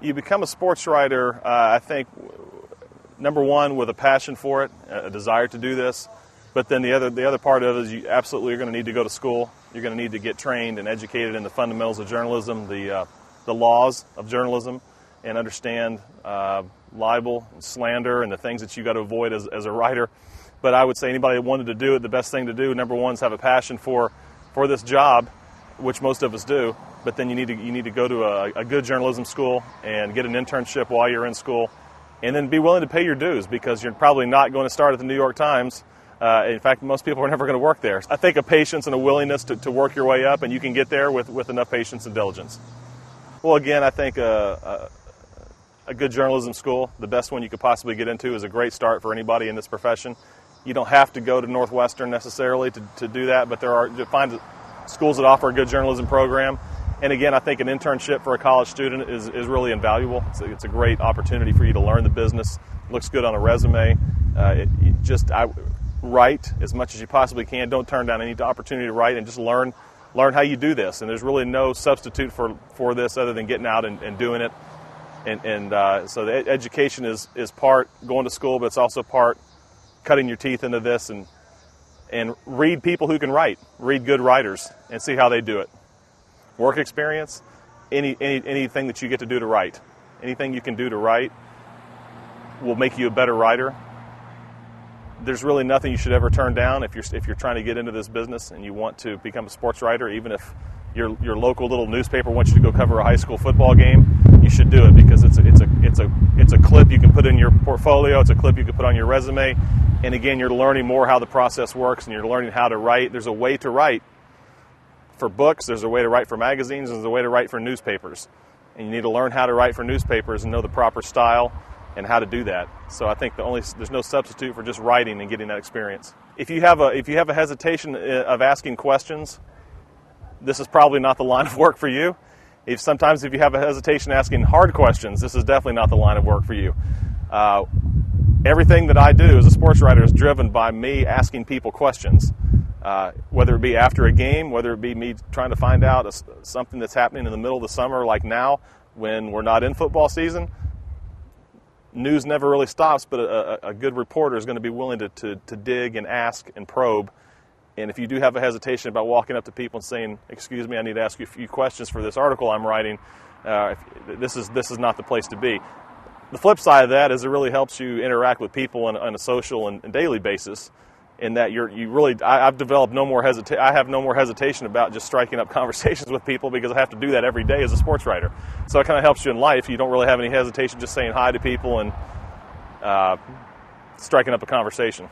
You become a sports writer, I think, number one, with a passion for it, a desire to do this. But then the other part of it is you absolutely are going to need to go to school. You're going to need to get trained and educated in the fundamentals of journalism, the laws of journalism, and understand libel and slander and the things that you got to avoid as a writer. But I would say anybody that wanted to do it, the best thing to do, number one, is have a passion for this job, which most of us do. But then you need to go to a good journalism school and get an internship while you're in school, and then be willing to pay your dues, because you're probably not going to start at the New York Times. In fact, most people are never going to work there. I think a patience and a willingness to work your way up, and you can get there with enough patience and diligence. Well, again, I think a good journalism school, the best one you could possibly get into, is a great start for anybody in this profession. You don't have to go to Northwestern necessarily to do that, but to find schools that offer a good journalism program. And again, I think an internship for a college student is really invaluable. It's a great opportunity for you to learn the business. It looks good on a resume. Write as much as you possibly can. Don't turn down any opportunity to write, and just learn how you do this. And there's really no substitute for this other than getting out and doing it. So the education is part going to school, but it's also part cutting your teeth into this and read people who can write. Read good writers and see how they do it. Work experience, anything that you get to do to write. Anything you can do to write will make you a better writer. There's really nothing you should ever turn down if you're trying to get into this business and you want to become a sports writer. Even if your local little newspaper wants you to go cover a high school football game, you should do it, because it's a clip you can put in your portfolio. It's a clip you can put on your resume. And again, you're learning more how the process works, and you're learning how to write. There's a way to write for books. There's a way to write for magazines. There's a way to write for newspapers. And you need to learn how to write for newspapers and know the proper style and how to do that. So I think there's no substitute for just writing and getting that experience. If you have a hesitation of asking questions, this is probably not the line of work for you. If you have a hesitation asking hard questions, this is definitely not the line of work for you. Everything that I do as a sports writer is driven by me asking people questions, whether it be after a game, whether it be me trying to find out something that's happening in the middle of the summer, like now when we're not in football season. News never really stops, but a good reporter is going to be willing to dig and ask and probe. And if you do have a hesitation about walking up to people and saying, "Excuse me, I need to ask you a few questions for this article I'm writing," this is not the place to be. The flip side of that is it really helps you interact with people on a social and daily basis, in that I've developed I have no more hesitation about just striking up conversations with people, because I have to do that every day as a sports writer. So it kind of helps you in life. You don't really have any hesitation just saying hi to people and striking up a conversation.